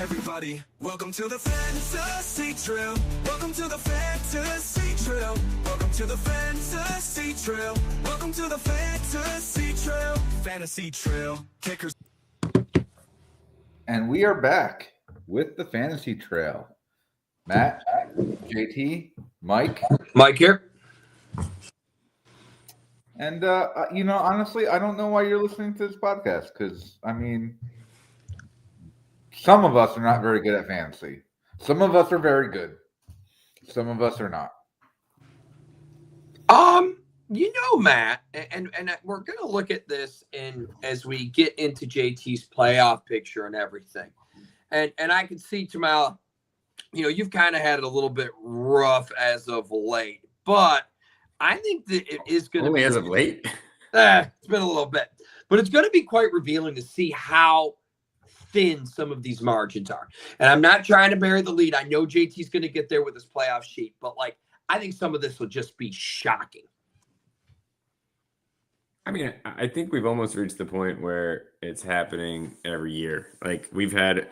everybody. Welcome to the Fantasy Trail. Welcome to the Fantasy Trail. Welcome to the Fantasy Trail. Welcome to the Fantasy Trail. Fantasy Trail. Kickers. And we are back with the Fantasy Trail. Matt, JT, Mike. Mike here. And, honestly, I don't know why you're listening to this podcast because, some of us are not very good at fantasy. Some of us are very good. Some of us are not. Matt, and we're going to look at this as we get into JT's playoff picture and everything. And I can see, Jamal, you've kind of had it a little bit rough as of late. But I think that it is going to be. Only as of late? It's been a little bit. But it's going to be quite revealing to see how thin some of these margins are. And I'm not trying to bury the lead. I know JT's going to get there with his playoff sheet. But, I think some of this will just be shocking. I think we've almost reached the point where it's happening every year. We've had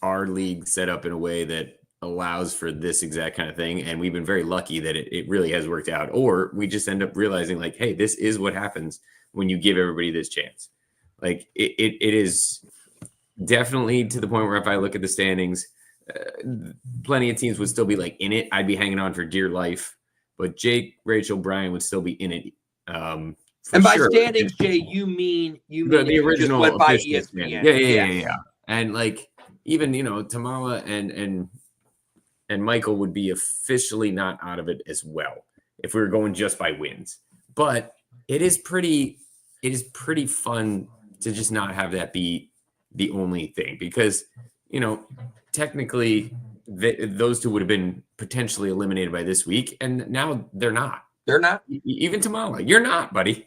our league set up in a way that allows for this exact kind of thing. And we've been very lucky that it really has worked out. Or we just end up realizing hey, this is what happens when you give everybody this chance. It is definitely to the point where if I look at the standings, plenty of teams would still be in it. I'd be hanging on for dear life. But Jake, Rachel, Brian would still be in it. And by standings, Jay, you mean the original went by ESPN. Yeah. And even Tamala and Michael would be officially not out of it as well if we were going just by wins. But it is pretty fun to just not have that be the only thing because technically those two would have been potentially eliminated by this week, and now they're not. They're not. Even Tamala, you're not, buddy.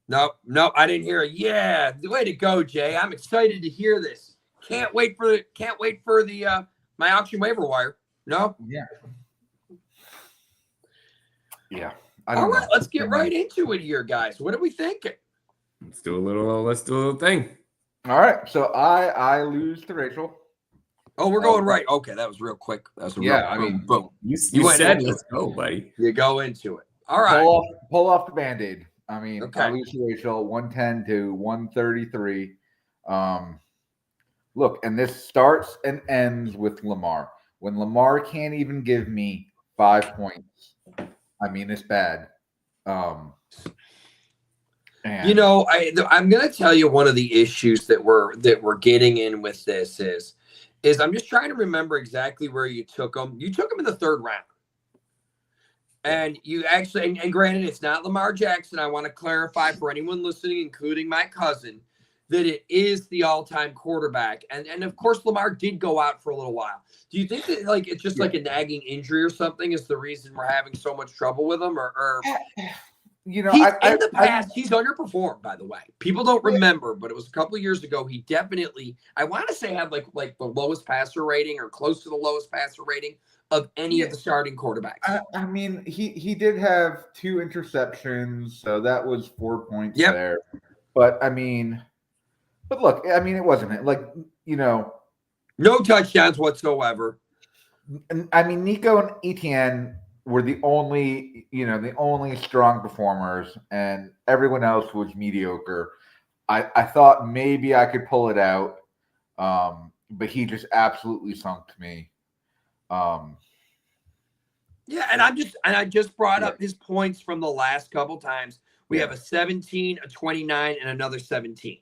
No, I didn't hear it. Yeah, way to go, Jay. I'm excited to hear this. Can't wait for the my auction waiver wire. No. Yeah. All right, let's get right into it here, guys. What are we thinking? Let's do a little thing. All right. So I lose to Rachel. Oh, we're going right. Okay, that was real quick. Boom. You said let's go, buddy. You go into it. All right. Pull off the Band-Aid. Okay. I lose to Rachel 110 to 133. Look, and this starts and ends with Lamar. When Lamar can't even give me 5 points, it's bad. I'm going to tell you one of the issues that we're getting in with this is I'm just trying to remember exactly where you took them. You took them in the third round. And you actually, and granted, it's not Lamar Jackson. I want to clarify for anyone listening, including my cousin, that it is the all-time quarterback. And of course, Lamar did go out for a little while. Do you think that it's just a nagging injury or something is the reason we're having so much trouble with him? Or he's underperformed, by the way. People don't remember, but it was a couple of years ago. He definitely, I want to say, had like the lowest passer rating or close to the lowest passer rating of any of the starting quarterbacks. He did have 2 interceptions, so that was 4 points there. But look, it wasn't no touchdowns whatsoever. Nico and Etienne were the only strong performers, and everyone else was mediocre. I thought maybe I could pull it out, but he just absolutely sunk me. And I just brought up his points from the last couple times. We have a 17, a 29, and another 17.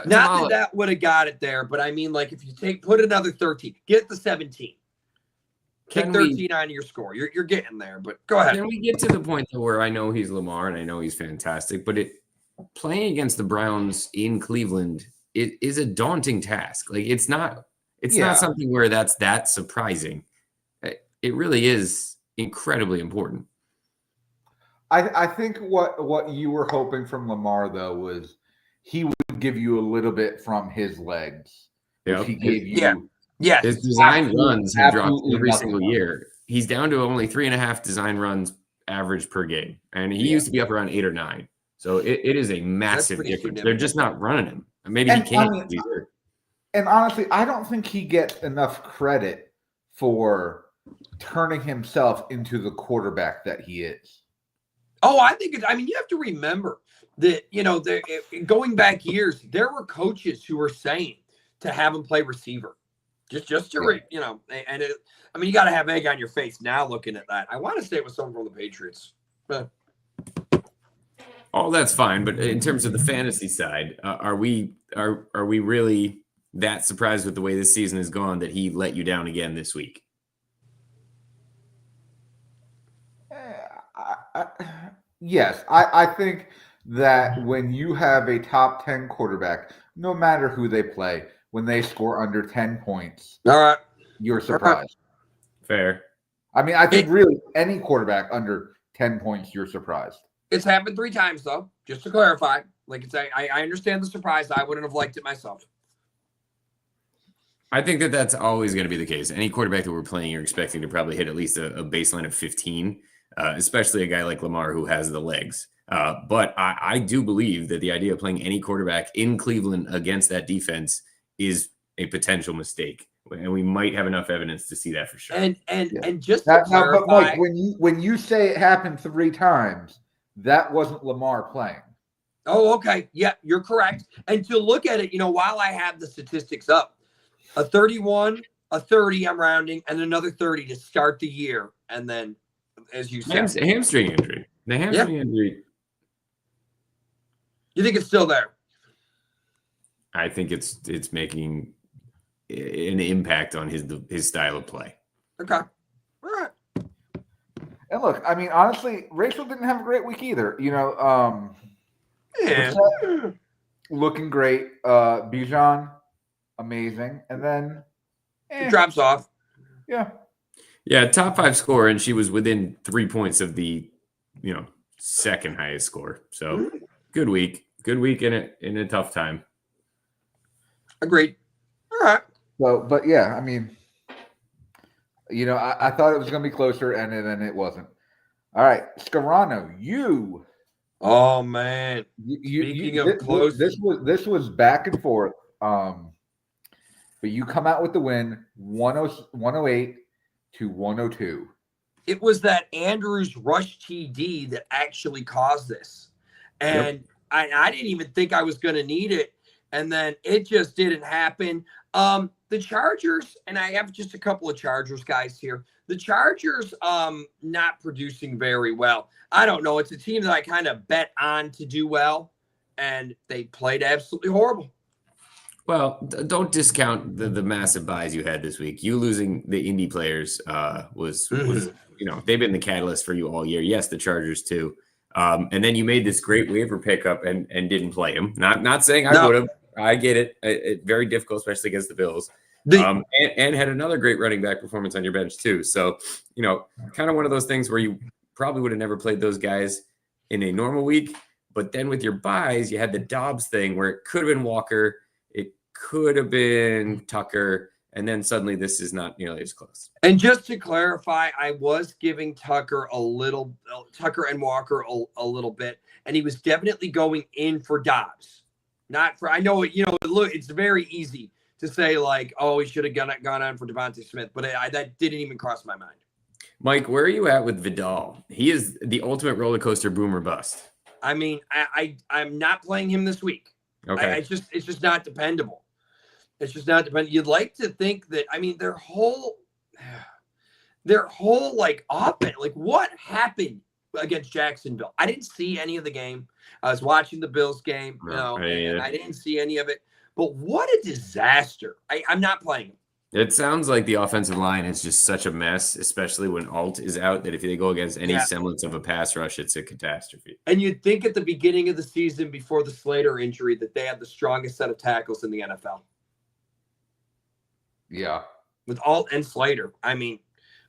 Not that would have got it there, but if you put another 13, get the 17. Kick 13 on your score. You're getting there, but go ahead. Can we get to the point where I know he's Lamar and I know he's fantastic, but playing against the Browns in Cleveland is a daunting task. It's not something where that's that surprising. It really is incredibly important. I think what you were hoping from Lamar though was he would give you a little bit from his legs. Yep. He gave you. Yes. His design runs have dropped every single year. He's down to only 3.5 design runs average per game. And he used to be up around 8 or 9. So it is a massive difference. They're just not running him. Maybe he can't. He's hurt. And honestly, I don't think he gets enough credit for turning himself into the quarterback that he is. Oh, I think you have to remember that, going back years, there were coaches who were saying to have him play receiver. Just to, you got to have egg on your face now looking at that. I want to say it was someone from the Patriots. All that's fine, but in terms of the fantasy side, are we really that surprised with the way this season has gone that he let you down again this week? Yes, I think that when you have a top 10 quarterback, no matter who they play, when they score under 10 points, all right, you're surprised. Fair. I mean, I think really any quarterback under 10 points, you're surprised. It's happened 3 times, though, just to clarify. I understand the surprise. I wouldn't have liked it myself. I think that's always going to be the case. Any quarterback that we're playing, you're expecting to probably hit at least a baseline of 15, especially a guy like Lamar who has the legs. But I do believe that the idea of playing any quarterback in Cleveland against that defense is a potential mistake. And we might have enough evidence to see that for sure. And just to clarify, but Mike, when you say it happened 3 times, that wasn't Lamar playing. Oh, okay. Yeah, you're correct. And to look at it, while I have the statistics up, a 31, a 30, I'm rounding, and another 30 to start the year. And then, as you said, hamstring injury. The hamstring injury. You think it's still there? I think it's making an impact on his style of play. Okay. All right. And look, I mean, honestly, Rachel didn't have a great week either. Looking great. Bijan, amazing. And then it drops off. Yeah. Yeah, top 5 scorer, and she was within 3 points of the, second highest score. So good week. Good week in a tough time. Agreed. All right. So, but yeah, I mean, I thought it was going to be closer, and then it wasn't. All right, Scarano, you. Oh man. Speaking of close, this was back and forth. But you come out with the win, 108 to 102. It was that Andrews rush TD that actually caused this, and I didn't even think I was going to need it, and then it just didn't happen. The Chargers, and I have just a couple of Chargers guys here. The Chargers not producing very well. I don't know. It's a team that I kind of bet on to do well, and they played absolutely horrible. Well, don't discount the massive buys you had this week. You losing the indie players was they've been the catalyst for you all year. Yes, the Chargers too. And then you made this great waiver pickup and didn't play him. Not saying I would have. I get it. It's very difficult, especially against the Bills. And had another great running back performance on your bench too. So, kind of one of those things where you probably would have never played those guys in a normal week. But then with your buys, you had the Dobbs thing where it could have been Walker, it could have been Tucker, and then suddenly this is not nearly as close. And just to clarify, I was giving Tucker and Walker a little bit, and he was definitely going in for Dobbs. Not for, I know, it's very easy to say like, oh, he should have gone on for Devontae Smith, but that didn't even cross my mind. Mike, where are you at with Vidal? He is the ultimate roller coaster boom or bust. I mean, I'm not playing him this week. Okay. It's just not dependable. It's just not dependable. You'd like to think that, I mean, their whole like offense, like what happened against Jacksonville? I didn't see any of the game. I was watching the Bills game, and I didn't see any of it. But what a disaster. I'm not playing him. It sounds like the offensive line is just such a mess, especially when Alt is out, that if they go against any semblance of a pass rush, it's a catastrophe. And you'd think at the beginning of the season before the Slater injury that they had the strongest set of tackles in the NFL. Yeah. With Alt and Slater. I mean,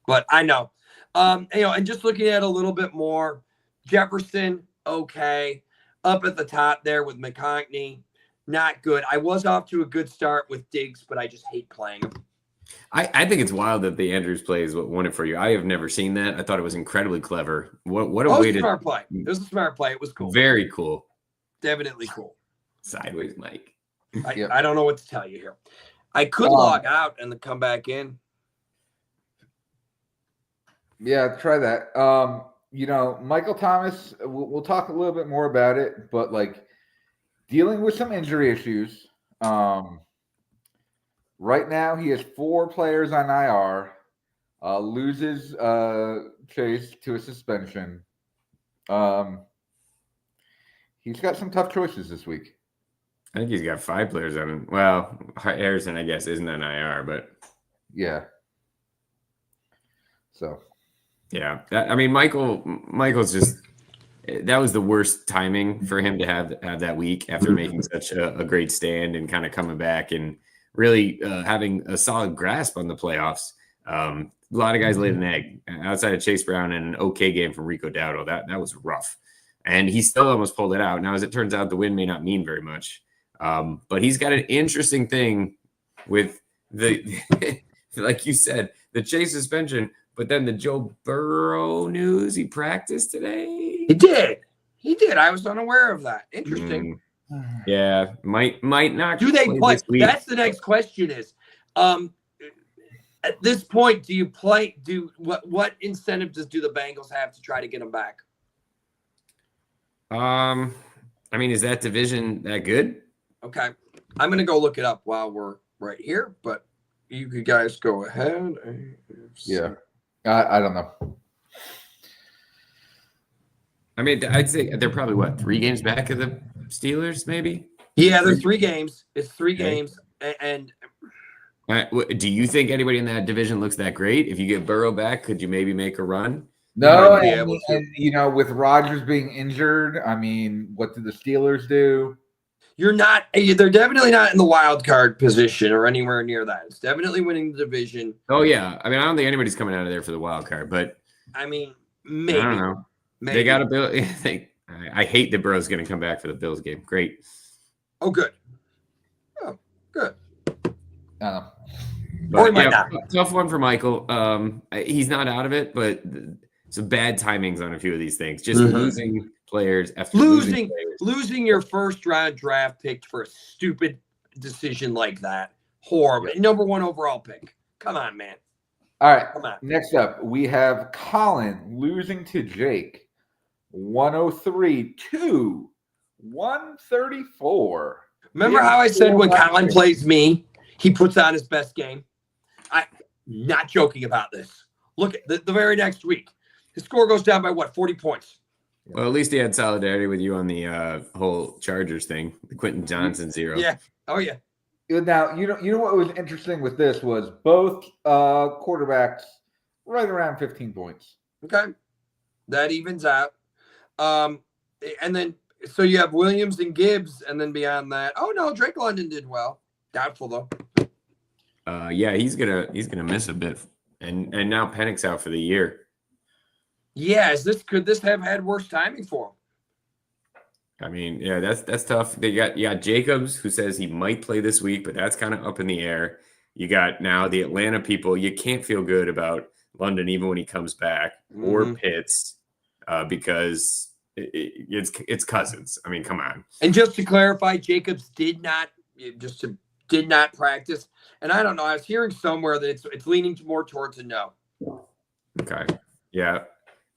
but I know. And just looking at a little bit more, Jefferson, okay. Up at the top there with McConkey, not good. I was off to a good start with Diggs, but I just hate playing him. I think it's wild that the Andrews play is what won it for you. I have never seen that. I thought it was incredibly clever. What a way to smart play. It was a smart play. It was cool. Very cool. Definitely cool. Sideways, Mike. I don't know what to tell you here. I could log out and then come back in. Yeah, try that. Michael Thomas, we'll talk a little bit more about it, but like dealing with some injury issues. Right now, he has 4 players on IR. Loses Chase to a suspension. He's got some tough choices this week. I think he's got 5 players on him. Well, Harrison, I guess, isn't on IR, but yeah. So, yeah, Michael's just that was the worst timing for him to have that week after making such a great stand and kind of coming back and really having a solid grasp on the playoffs. A lot of guys laid an egg outside of Chase Brown and an okay game from Rico Dowdle. That was rough. And he still almost pulled it out. Now, as it turns out, the win may not mean very much. But he's got an interesting thing with the, like you said, the Chase suspension, but then the Joe Burrow news. He practiced today. He did. I was unaware of that. Interesting. Yeah, might not. Do they play? That's the next question is, at this point, do you play? What incentive do the Bengals have to try to get him back? Is that division that good? Okay. I'm going to go look it up while we're right here, but you guys go ahead. Yeah. I don't know. I'd say they're probably 3 games back of the Steelers, maybe? Yeah, they're 3 games. It's 3 games. And do you think anybody in that division looks that great? If you get Burrow back, could you maybe make a run? No, and with Rodgers being injured, what did the Steelers do? They're definitely not in the wild card position or anywhere near that. It's definitely winning the division. Oh, yeah. I don't think anybody's coming out of there for the wild card, but maybe. I don't know. Maybe. They got a bill. I hate that Burrow's going to come back for the Bills game. Great. Oh, good. Oh, good. Or he might not. Tough one for Michael. He's not out of it, but some bad timings on a few of these things. Just losing players after losing your first round draft pick for a stupid decision like that. Horrible. Number 1 overall pick. Come on, man. All right. Come on. Next up, we have Colin losing to Jake. 103 to 134. Remember how I said when Colin plays me, he puts on his best game? I'm not joking about this. Look at the very next week. His score goes down by 40 points. Well, at least he had solidarity with you on the whole Chargers thing, the Quentin Johnson 0. Yeah. Oh, yeah. Now, you know what was interesting with this was both quarterbacks right around 15 points. Okay. That evens out. And then, so you have Williams and Gibbs, and then beyond that, oh, no, Drake London did well. Doubtful, though. Yeah, he's gonna miss a bit. And now Pennick's out for the year. Yeah, could this have had worse timing for him? Yeah, that's tough. You got Jacobs, who says he might play this week, but that's kind of up in the air. You got now the Atlanta people. You can't feel good about London even when he comes back, or Pitts, because it's Cousins. Come on. And just to clarify, Jacobs did not practice, and I don't know. I was hearing somewhere that it's leaning more towards a no. Okay. Yeah.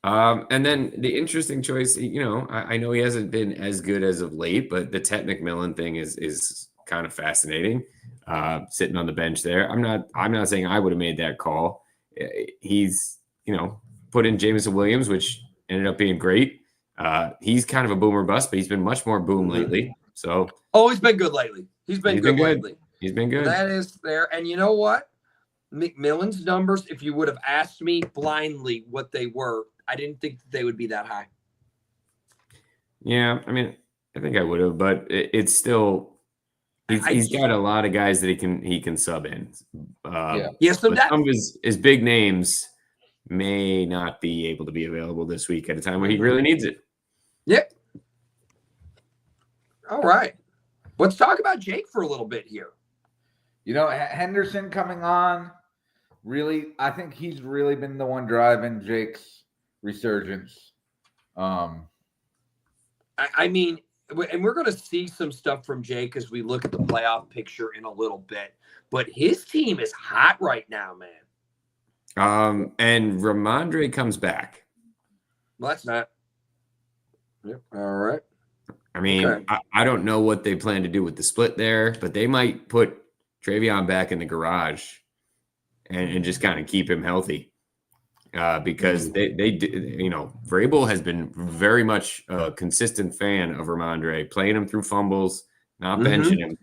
And then the interesting choice, I know he hasn't been as good as of late, but the Ted McMillan thing is kind of fascinating. Sitting on the bench there. I'm not saying I would have made that call. He's, put in Jameson Williams, which ended up being great. He's kind of a boomer bust, but he's been much more boom lately. So he's been good lately. He's been good lately. He's been good. That is there. And you know what? McMillan's numbers, if you would have asked me blindly what they were, I didn't think they would be that high. Yeah, I think I would have, but it's still he's got a lot of guys that he can sub in. So some of his big names may not be able to be available this week at a time when he really needs it. Yep. All right. Let's talk about Jake for a little bit here. Henderson coming on, really, I think he's really been the one driving Jake's resurgence. and we're going to see some stuff from Jake as we look at the playoff picture in a little bit. But his team is hot right now, man. And Ramondre comes back. Well, that's not. Yep. All right. I mean, Okay. I don't know what they plan to do with the split there, but they might put Travion back in the garage and just kind of keep him healthy. Because Vrabel has been very much a consistent fan of Ramondre, playing him through fumbles, not benching him.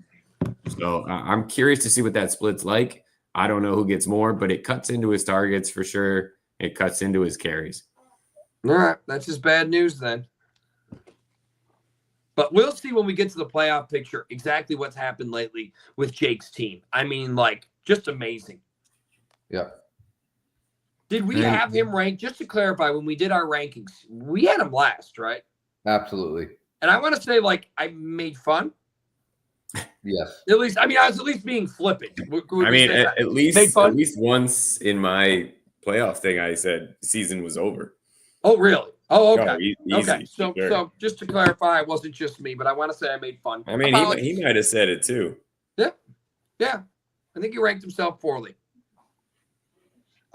So I'm curious to see what that split's like. I don't know who gets more, but it cuts into his targets for sure. It cuts into his carries. All right. That's just bad news then. But we'll see when we get to the playoff picture exactly what's happened lately with Jake's team. I mean, just amazing. Yeah. Did we have him ranked? Just to clarify, when we did our rankings, we had him last, right? Absolutely. And I want to say, I made fun. Yes. At least, I was at least being flippant. At least once in my playoff thing, I said season was over. Oh, really? Oh, okay. Easy, okay. So just to clarify, it wasn't just me, but I want to say I made fun. I mean, he might have said it too. Yeah. Yeah. I think he ranked himself poorly.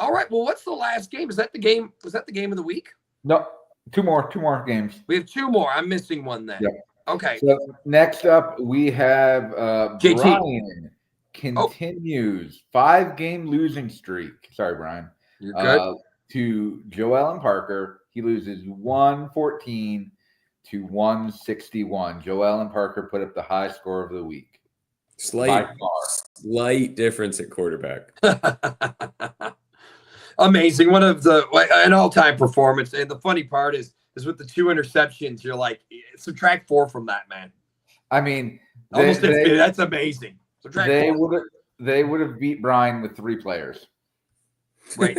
All right. Well, what's the last game? Was that the game of the week? No, two more games. We have two more. I'm missing one then. Yep. Okay. So next up, we have JT. Brian continues 5-game losing streak. Sorry, Brian. You're good. To Joel and Parker. He loses 114 to 161. Joel and Parker put up the high score of the week. Slight difference at quarterback. Amazing. One of an all-time performance. And the funny part is with the 2 interceptions, you're like, subtract 4 from that, man. I mean, that's amazing. They would have beat Brian with 3 players. Right.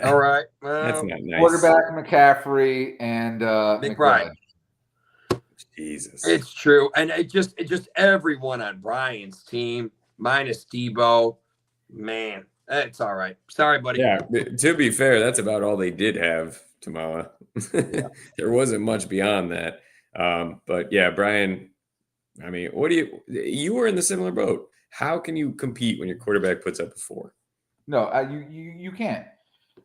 All right. That's not nice. Quarterback McCaffrey and McBride. Jesus. It's true. And it just everyone on Brian's team, minus Debo. Man, it's all right. Sorry, buddy. Yeah, to be fair, that's about all they did have, Tamala. Yeah. There wasn't much beyond that. But yeah, Brian, I mean, you were in the similar boat. How can you compete when your quarterback puts up a 4? No, you can't.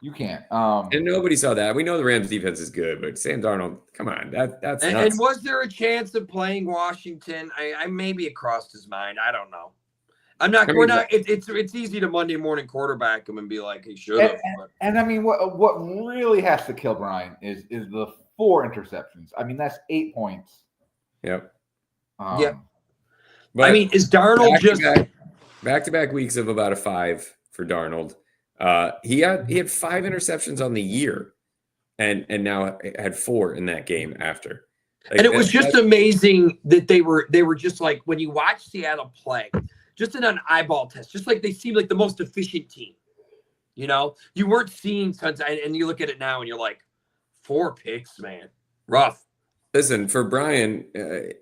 You can't. And nobody saw that. We know the Rams defense is good, but Sam Darnold, come on, that's nuts. And was there a chance of playing Washington? I maybe it crossed his mind. I don't know. It's easy to Monday morning quarterback him and be like, he should have. And I mean, what really has to kill Brian is the 4 interceptions. I mean, that's 8 points. Yep. But I mean, is Darnold just back-to-back weeks of about a 5 for Darnold? He had 5 interceptions on the year, and now had 4 in that game after. And it was just amazing that they were just like, when you watch Seattle play, just in an eyeball test, just like they seemed like the most efficient team. You weren't seeing tons, and you look at it now and you're like, 4 picks, man, rough. Listen, for Brian,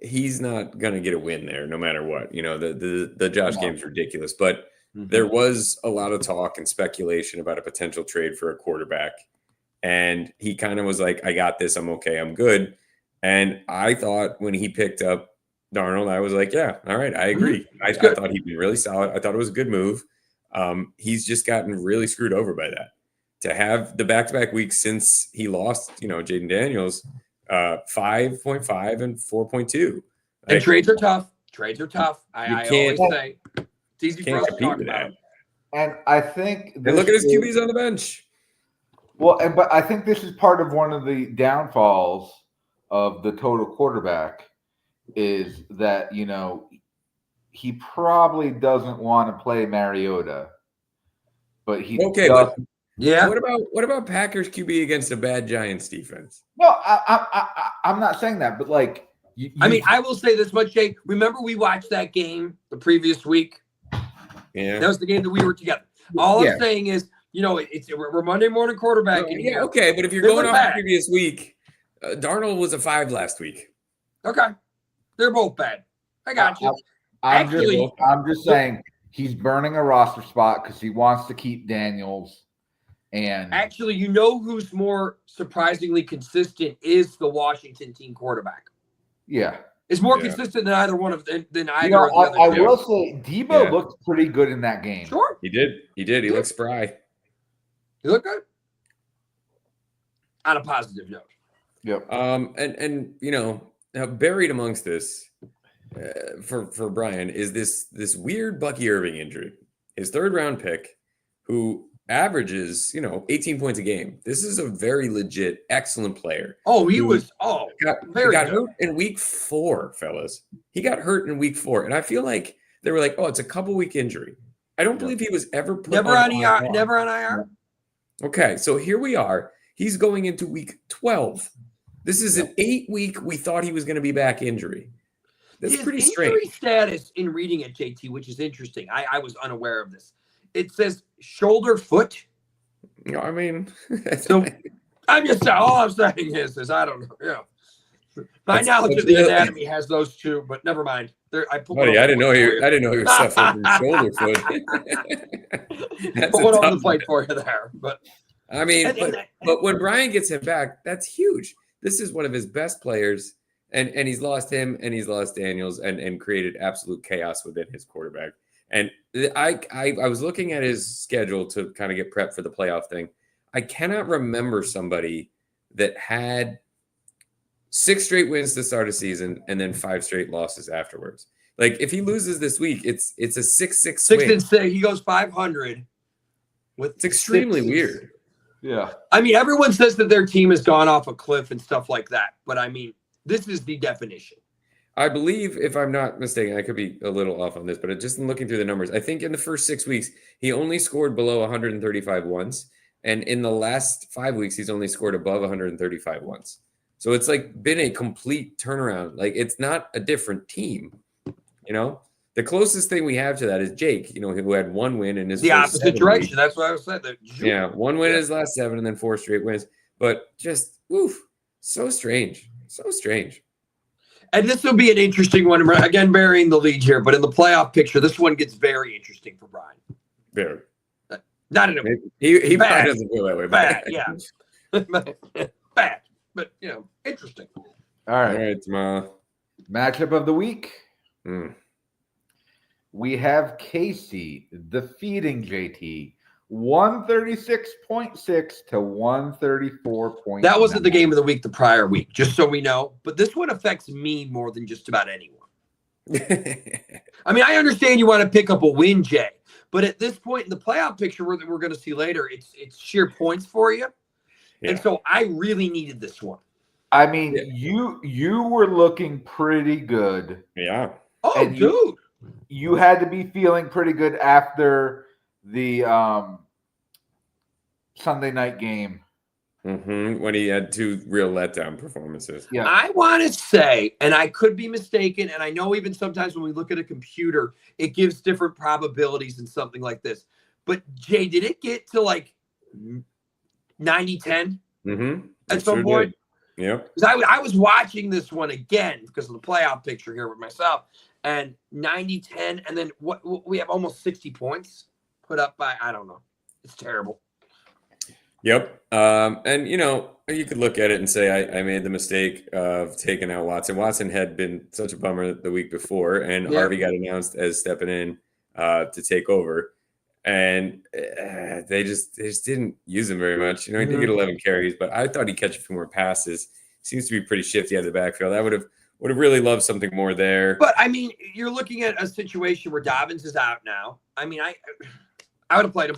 he's not going to get a win there no matter what. The Josh game's ridiculous, but there was a lot of talk and speculation about a potential trade for a quarterback. And he kind of was like, I got this. I'm okay. I'm good. And I thought when he picked up Darnold, I was like, yeah, all right. I agree. I thought he'd be really solid. I thought it was a good move. He's just gotten really screwed over by that. To have the back-to-back weeks since he lost, Jaden Daniels, 5.5 and 4.2. And trades are tough. I always say it's easy for us to talk about. And I think and look at his QBs on the bench. Well, but I think this is part of one of the downfalls of the total quarterback is that, he probably doesn't want to play Mariota, but he does. Yeah. What about Packers QB against a bad Giants defense? No, I'm not saying that, but I will say this much, Jake. Remember we watched that game the previous week? Yeah. That was the game that we were together. All I'm saying is, we're Monday morning quarterbacking here. Okay, but if you're going off the previous week, Darnold was a 5 last week. Okay. They're both bad. I got you. I'm just saying he's burning a roster spot because he wants to keep Daniels. And actually, you know who's more surprisingly consistent is the Washington team quarterback. yeah. Is more consistent than either one of than either You know, of the other I two. will say Debo looked pretty good in that game. Sure. He did. He looked spry. He looked good. On a positive note. Yep. And you know, now buried amongst this for Brian is this weird Bucky Irving injury. His 3rd round pick, who averages, 18 points a game. This is a very legit, excellent player. Oh, he was very got hurt in week 4, fellas. He got hurt in week 4. And I feel like they were like, oh, it's a couple week injury. I don't believe he was ever put never on IR. Never on IR. Okay, so here we are. He's going into week 12. This is an 8-week, we thought he was going to be back injury. That's pretty strange. His injury status in reading it, JT, which is interesting. I was unaware of this. It says shoulder foot. No, I mean, so I'm just saying, all I'm saying is I don't know. Yeah. My knowledge of the anatomy has those two, but never mind. I didn't know he was suffering from shoulder foot. That's put one on the plate for you there. But I mean, but when Brian gets him back, that's huge. This is one of his best players, and he's lost him and he's lost Daniels and created absolute chaos within his quarterback. And I was looking at his schedule to kind of get prepped for the playoff thing. I cannot remember somebody that had 6 straight wins to start a season and then 5 straight losses afterwards. Like if he loses this week, it's a 6-6 6 and 6. He goes 500. It's extremely weird. Yeah. I mean, everyone says that their team has gone off a cliff and stuff like that, but I mean, this is the definition. I believe, if I'm not mistaken, I could be a little off on this, but just in looking through the numbers, I think in the first 6 weeks, he only scored below 135 once. And in the last 5 weeks, he's only scored above 135 once. So it's like been a complete turnaround. Like it's not a different team, The closest thing we have to that is Jake, who had 1 win in his the opposite direction. Weeks. That's what I was saying. Yeah, 1 win in his last 7 and then 4 straight wins. But just, so strange. So strange. And this will be an interesting one. Again, burying the lead here, but in the playoff picture, this one gets very interesting for Brian. Very. Not in a he probably doesn't feel that way. Bad, yeah. Bad, but interesting. All right. All right, tomorrow. Matchup of the week. We have Casey defeating JT 136.6 to 134.9. That wasn't the game of the week the prior week, just so we know. But this one affects me more than just about anyone. I mean, I understand you want to pick up a win, Jay, but at this point in the playoff picture we're going to see later, it's sheer points for you. Yeah. And so I really needed this one. I mean, you were looking pretty good. Yeah. Oh, and dude. You had to be feeling pretty good after the Sunday night game. When he had 2 real letdown performances. Yeah. I want to say, and I could be mistaken, and I know even sometimes when we look at a computer, it gives different probabilities and something like this. But, Jay, did it get to like 90-10 at some point? Yeah. Because I was watching this one again because of the playoff picture here with myself, and 90-10, and then what we have almost 60 points put up by, I don't know. It's terrible. Yep. And, you could look at it and say, I made the mistake of taking out Watson. Watson had been such a bummer the week before, and Harvey got announced as stepping in to take over. And they just didn't use him very much. He did get 11 carries, but I thought he'd catch a few more passes. Seems to be pretty shifty out of the backfield. I would have really loved something more there. But, I mean, you're looking at a situation where Dobbins is out now. I mean, I would have played him.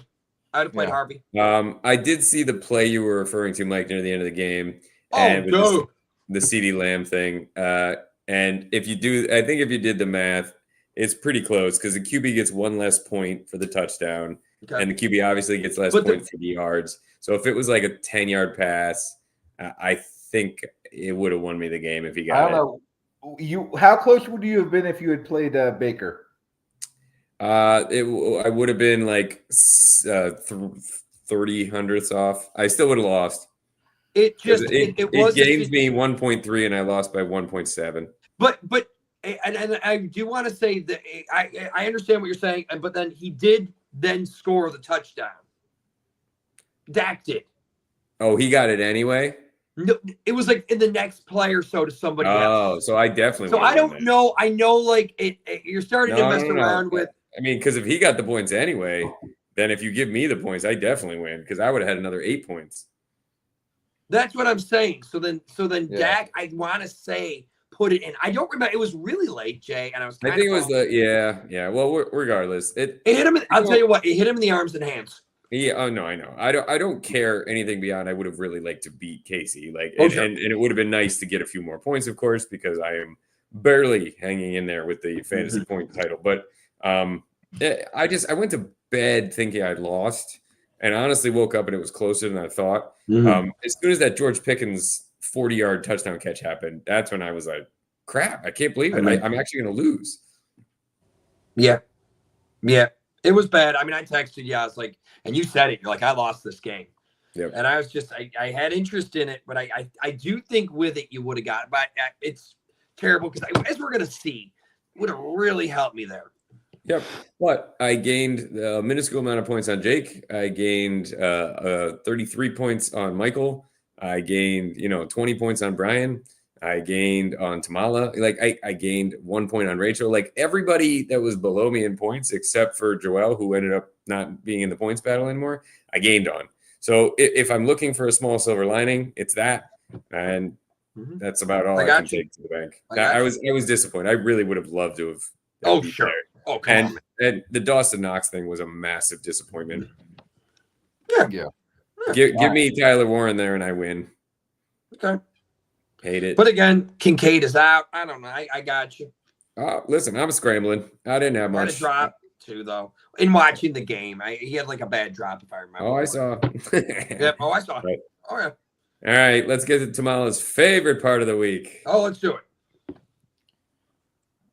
I would have played Harvey. I did see the play you were referring to, Mike, near the end of the game. The CeeDee Lamb thing. And if you did the math, it's pretty close because the QB gets 1 less point for the touchdown. Okay. And the QB obviously gets less points for the yards. So if it was like a 10-yard pass, I think it would have won me the game if he got it. I don't know. How close would you have been if you had played Baker? I would have been like 30 hundredths off. I still would have lost. It gained me 1.3 and I lost by 1.7. But and I do want to say that I understand what you're saying, but then he did then score the touchdown. Dak did. Oh, he got it anyway. No, it was like in the next play or so to somebody Oh, else. so I definitely. So I don't know. I know, like you're starting to mess around with. I mean, because if he got the points anyway, then if you give me the points, I definitely win because I would have had another 8 points. That's what I'm saying. So then Dak, I want to say put it in. I don't remember. It was really late, Jay, and I was. I think it was yeah. Well, regardless, it hit him. I'll tell you what. It hit him in the arms and hands. Yeah. Oh no, I know. I don't care anything beyond. I would have really liked to beat Casey. Sure. And it would have been nice to get a few more points, of course, because I am barely hanging in there with the fantasy point title. But I went to bed thinking I'd lost, and honestly woke up and it was closer than I thought. As soon as that George Pickens 40-yard touchdown catch happened, that's when I was like, "Crap! I can't believe it. I'm actually going to lose." Yeah. It was bad. I mean, I texted you. I was like, and you said it. You're like, I lost this game. Yep. And I was just, I had interest in it, but I do think with it you would have got it. But it's terrible because as we're going to see, would have really helped me there. Yep. But I gained a minuscule amount of points on Jake. I gained 33 points on Michael. I gained, 20 points on Brian. I gained on Tamala. Like I gained 1 point on Rachel. Like everybody that was below me in points, except for Joelle, who ended up not being in the points battle anymore, I gained on. So if I'm looking for a small silver lining, it's that. And that's about all I can take to the bank. I was disappointed. I really would have loved to have. Oh, sure. There. Oh, come on. And the Dawson Knox thing was a massive disappointment. Yeah. Give me Tyler Warren there and I win. Okay. Hate it. But again, Kincaid is out. I don't know. I got you. Listen, I'm scrambling. I didn't have much. Had a drop too, though. In watching the game, he had like a bad drop, if I remember. Oh, I saw. Yep. Oh, I saw. Right. Oh, yeah. All right, let's get to Tamala's favorite part of the week. Oh, let's do it.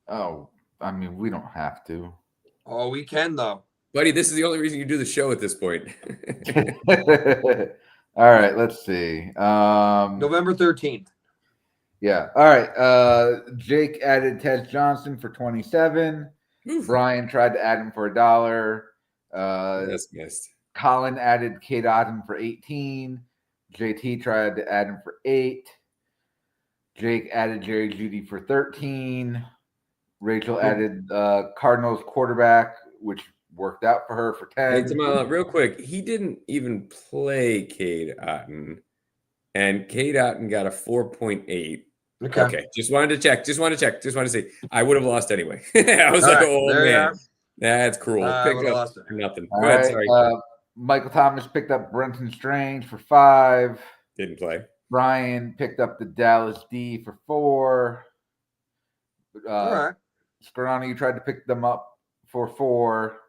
Oh, I mean, we don't have to. Oh, we can, though. Buddy, this is the only reason you do the show at this point. All right, let's see. November 13th. Yeah. All right. Jake added Ted Johnson for 27. Brian tried to add him for $1. That's missed. Colin added Kate Otten for 18. JT tried to add him for 8. Jake added Jerry Judy for 13. Rachel added Cardinals quarterback, which worked out for her for 10. Hey, Tamala, real quick, he didn't even play Cade Otten, and Cade Otten got a 4.8. Okay. Just wanted to check. Just wanted to see. I would have lost anyway. I was like, oh, man. That's cruel. Picked up nothing. Go ahead, sorry. Michael Thomas picked up Brenton Strange for 5. Didn't play. Brian picked up the Dallas D for 4. All right. Scarani, you tried to pick them up for 4.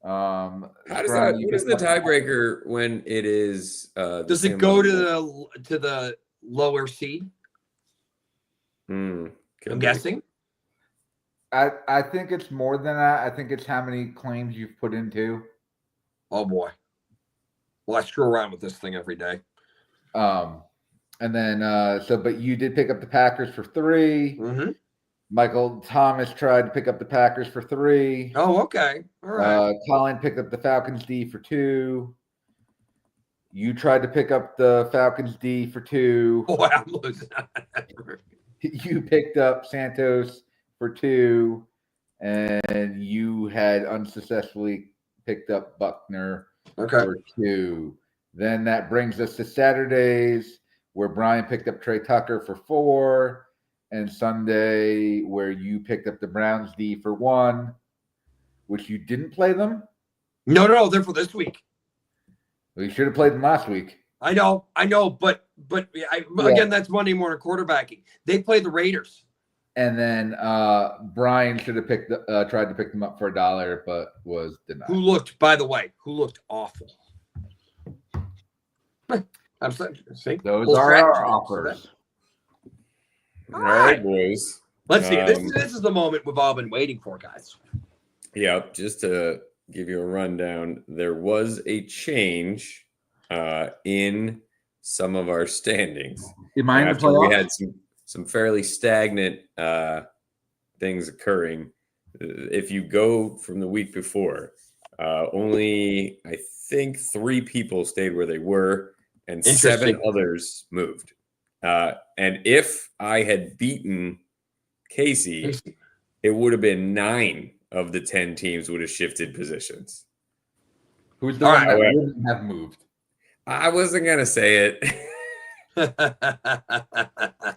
How does that? What is the tiebreaker when it is? Does it go to the lower seed? I'm guessing. I think it's more than that. I think it's how many claims you've put into. Oh boy. Well, I screw around with this thing every day. And then but you did pick up the Packers for 3. Mm-hmm. Michael Thomas tried to pick up the Packers for 3. Oh, okay. All right. Colin picked up the Falcons D for 2. You tried to pick up the Falcons D for 2. Boy, I'm losing. You picked up Santos for 2, and you had unsuccessfully picked up Buckner for 2. Then that brings us to Saturdays, where Brian picked up Trey Tucker for 4. And Sunday, where you picked up the Browns D for 1, which you didn't play them? No, they're for this week. Well, you should have played them last week. I know, but again, that's Monday morning quarterbacking. They play the Raiders. And then Brian should have tried to pick them up for $1, but was denied. Who looked awful. I'm saying those are our offers. All right, boys. Let's see. This is the moment we've all been waiting for, guys. Yeah, just to give you a rundown, there was a change in some of our standings. After we had some fairly stagnant things occurring. If you go from the week before, Only, I think, 3 people stayed where they were, and 7 Interesting. others moved. And if I had beaten Casey, it would have been 9 of the 10 teams would have shifted positions. Who's the All one right. that wouldn't have moved? I wasn't going to say it, but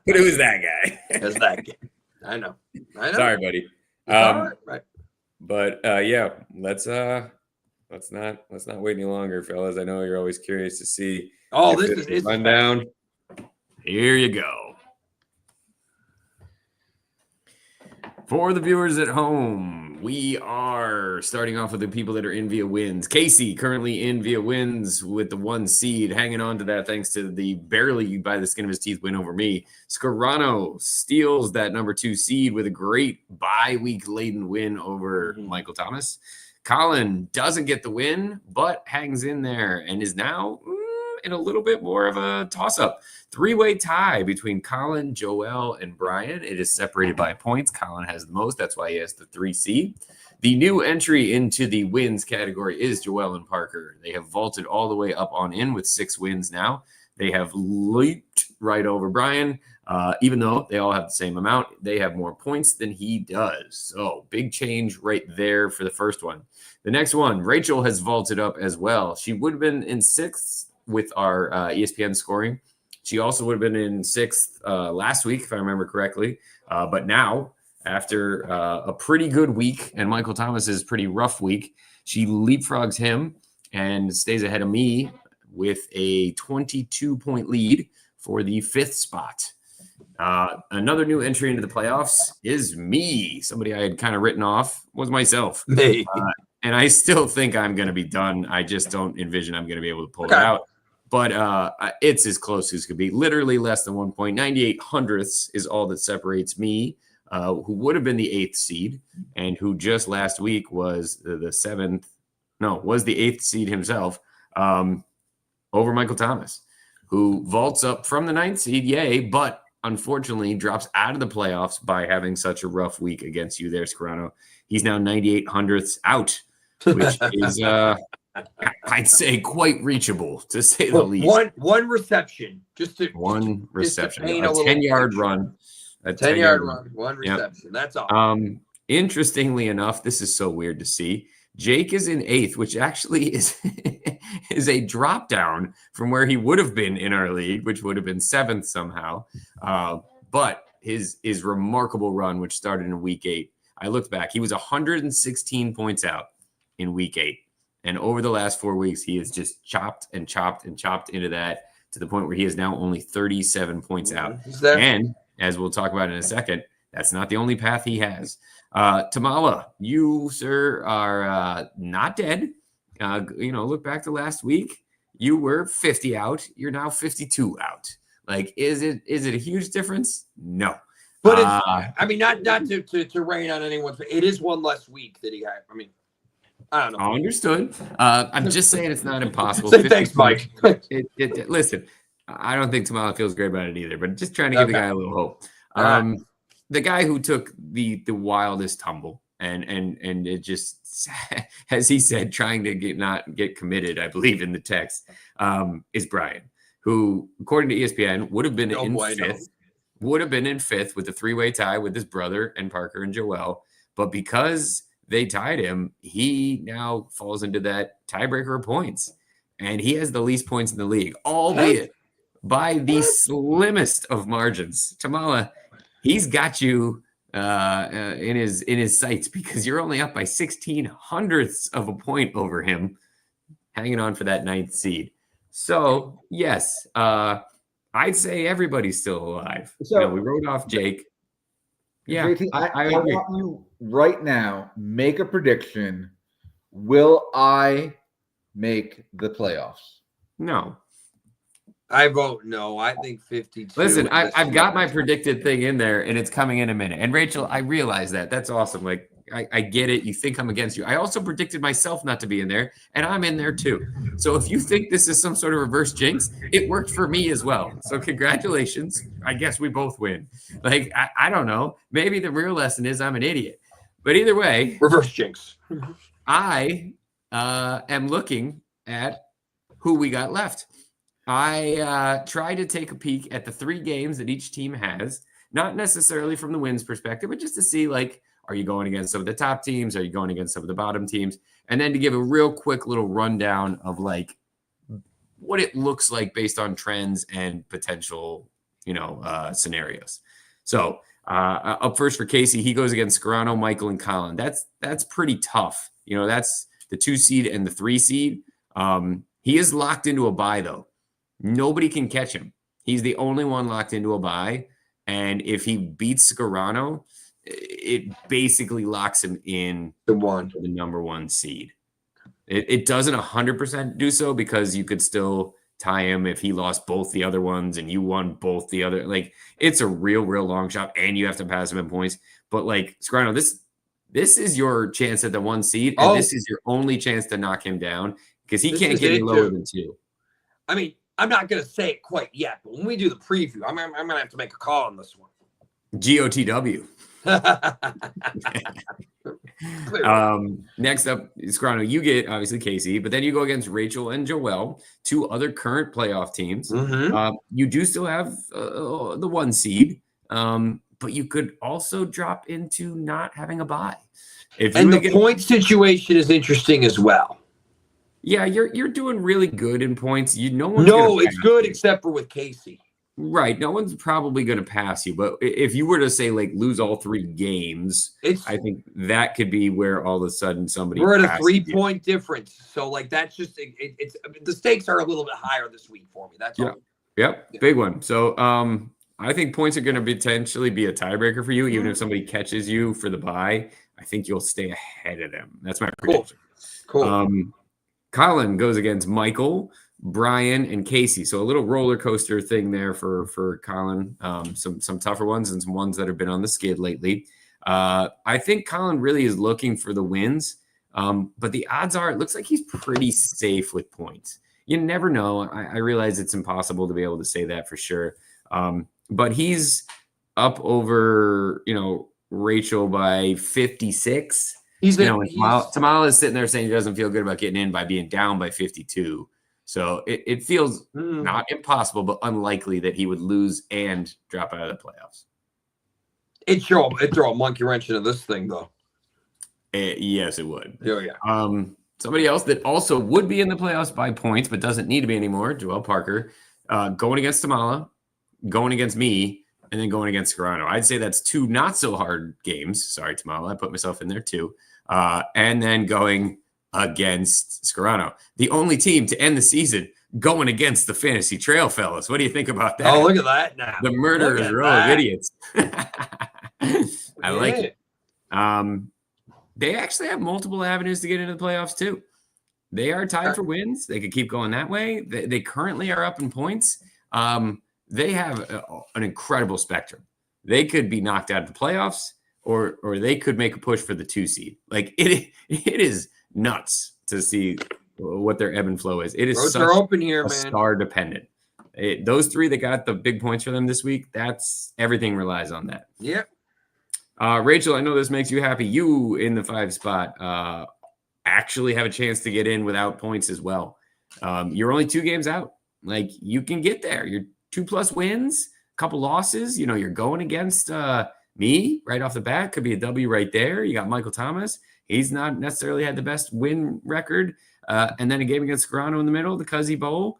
it was that guy. That's that guy. I know. Sorry, buddy. Right. But yeah, let's not wait any longer, fellas. I know you're always curious to see. Oh, this is rundown. Here you go. For the viewers at home, we are starting off with the people that are in via wins. Casey currently in via wins with the 1 seed, hanging on to that thanks to the barely by the skin of his teeth win over me. Scarano steals that number 2 seed with a great bye-week laden win over Michael Thomas. Colin doesn't get the win, but hangs in there and is now in a little bit more of a toss-up. 3-way tie between Colin, Joel, and Brian. It is separated by points. Colin has the most. That's why he has the 3 seed. The new entry into the wins category is Joel and Parker. They have vaulted all the way up on in with 6 wins now. They have leaped right over Brian. Even though they all have the same amount, they have more points than he does. So big change right there for the first one. The next one, Rachel has vaulted up as well. She would have been in 6th with our ESPN scoring. She also would have been in 6th last week, if I remember correctly. But now, after a pretty good week and Michael Thomas's pretty rough week, she leapfrogs him and stays ahead of me with a 22-point lead for the 5th spot. Another new entry into the playoffs is me. Somebody I had kind of written off was myself. Me. And I still think I'm going to be done. I just don't envision I'm going to be able to pull it out. But it's as close as could be. Literally less than 1.98 hundredths is all that separates me, who would have been the 8th seed and who just last week was the 7th. No, was the 8th seed himself over Michael Thomas, who vaults up from the 9th seed. Yay. But unfortunately drops out of the playoffs by having such a rough week against you there, Scarano. He's now 98 hundredths out, which is, I'd say, quite reachable, to say the least. One reception. One reception. A 10-yard run. A 10-yard run. One reception. Yep. That's all. Interestingly enough, this is so weird to see. Jake is in 8th, which actually is is a drop down from where he would have been in our league, which would have been 7th somehow. But his remarkable run, which started in week 8, I looked back. He was 116 points out in week 8. And over the last 4 weeks, he has just chopped and chopped and chopped into that to the point where he is now only 37 points out. And as we'll talk about in a second, that's not the only path he has. Tamala, you, sir, are not dead. Look back to last week. You were 50 out. You're now 52 out. Like, is it a huge difference? No. But it's, not to rain on anyone's, it is one less week that he had. I don't know. Understood. I'm just saying it's not impossible. Say thanks, Mike. Listen, I don't think Tamala feels great about it either, but just trying to give the guy a little hope. The guy who took the wildest tumble and it just, as he said, trying to not get committed, I believe in the text, is Brian, who, according to ESPN, would have been in 5th. Would have been in 5th with a 3-way tie with his brother and Parker and Joel. But because they tied him, he now falls into that tiebreaker of points. And he has the least points in the league, albeit by the slimmest of margins. Tamala, he's got you in his sights because you're only up by 16 hundredths of a point over him, hanging on for that 9th seed. So, yes, I'd say everybody's still alive. So, we wrote off Jake. Yeah, JT, I want you right now make a prediction. Will I make the playoffs? No. I vote no. I think 52. Listen, I've got my predicted thing in there, and it's coming in a minute. And Rachel, I realize that. That's awesome. Like, I get it. You think I'm against you. I also predicted myself not to be in there, and I'm in there too. So if you think this is some sort of reverse jinx, it worked for me as well. So congratulations. I guess we both win. Like, I don't know. Maybe the real lesson is I'm an idiot. But either way. Reverse jinx. I am looking at who we got left. I try to take a peek at the 3 games that each team has, not necessarily from the wins perspective, but just to see, like, are you going against some of the top teams? Are you going against some of the bottom teams? And then to give a real quick little rundown of, like, what it looks like based on trends and potential, scenarios. So up first for Casey, he goes against Scarano, Michael, and Colin. That's pretty tough. That's the 2 seed and the 3 seed. He is locked into a bye, though. Nobody can catch him. He's the only one locked into a bye. And if he beats Scarano, it basically locks him in the number 1 seed. It doesn't 100% do so, because you could still tie him if he lost both the other ones and you won both the other. Like, it's a real long shot, and you have to pass him in points. But, like, Scarano, this is your chance at the 1 seed, and this is your only chance to knock him down, because he can't get any lower than 2. I mean, I'm not going to say it quite yet, but when we do the preview, I'm going to have to make a call on this one. GOTW. Next up, Scarano, you get obviously Casey, but then you go against Rachel and Joelle, 2 other current playoff teams. You do still have the 1 seed, but you could also drop into not having a bye. And the point situation is interesting as well. Yeah, you're doing really good in points. It's good except for with Casey. Right. No one's probably going to pass you. But if you were to say, like, lose all 3 games, I think that could be where all of a sudden somebody. We're at a 3-point difference. So, like, that's just it's the stakes are a little bit higher this week for me. That's all. Yep. Big one. So I think points are going to potentially be a tiebreaker for you. Even if somebody catches you for the bye, I think you'll stay ahead of them. That's my prediction. Cool. Colin goes against Michael, Brian, and Casey. So a little roller coaster thing there for Colin. Some tougher ones and some ones that have been on the skid lately. I think Colin really is looking for the wins, but the odds are it looks like he's pretty safe with points. You never know. I realize it's impossible to be able to say that for sure. But he's up over, Rachel by 56. Tamala is sitting there saying he doesn't feel good about getting in by being down by 52. So it feels not impossible, but unlikely that he would lose and drop out of the playoffs. It'd throw a monkey wrench into this thing, though. Yes, it would. Yeah. Somebody else that also would be in the playoffs by points, but doesn't need to be anymore, Joelle Parker, going against Tamala, going against me, and then going against Scarano. I'd say that's 2 not so hard games. Sorry, Tamala. I put myself in there too. And then going against Scarano, the only team to end the season going against the Fantasy Trail fellas. What do you think about that? Oh, look at that now. The murderers row of idiots. I like it. They actually have multiple avenues to get into the playoffs too. They are tied for wins. They could keep going that way. They currently are up in points. They have an incredible spectrum. They could be knocked out of the playoffs, or they could make a push for the 2 seed. Like it is nuts to see what their ebb and flow is. It is Roads such are open here, man. Star dependent. Those 3 that got the big points for them this week, that's everything relies on that. Yep. Rachel, I know this makes you happy. You in the 5 spot actually have a chance to get in without points as well. You're only 2 games out. Like, you can get there. You're 2+ wins, a couple losses. You're going against me right off the bat. Could be a W right there. You got Michael Thomas. He's not necessarily had the best win record. And then a game against Scarano in the middle, the Cuzzy Bowl.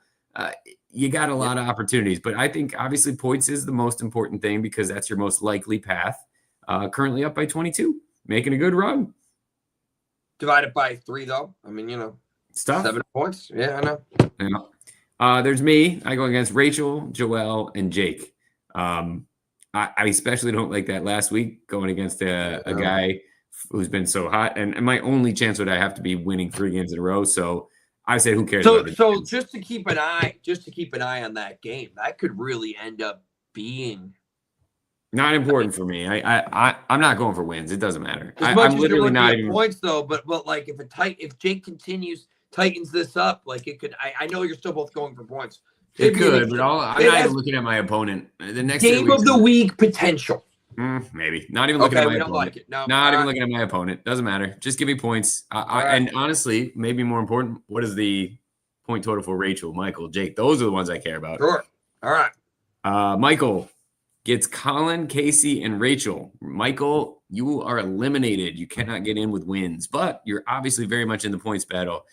You got a lot of opportunities. But I think, obviously, points is the most important thing because that's your most likely path. Currently up by 22, making a good run. Divided by 3, though. I mean, it's tough. 7 points. Yeah, I know. Yeah. There's me. I go against Rachel, Joelle, and Jake. I especially don't like that last week going against a guy who's been so hot. And my only chance would I have to be winning 3 games in a row. So I say, who cares? So just to keep an eye on that game, that could really end up being not important for me. I'm not going for wins. It doesn't matter. I'm literally not even points though. But like if Jake tightens this up, like it could. I know you're still both going for points. It could, but I'm not even looking at my opponent. The next game of the week potential. Maybe. Not even looking Okay, at my we don't opponent. like it. No, Not even all looking at my opponent. Doesn't matter. Just give me points. right. And honestly, maybe more important, what is the point total for Rachel, Michael, Jake? Those are the ones I care about. Sure. All right. Michael gets Colin, Casey, and Rachel. Michael, you are eliminated. You cannot get in with wins, but you're obviously very much in the points battle.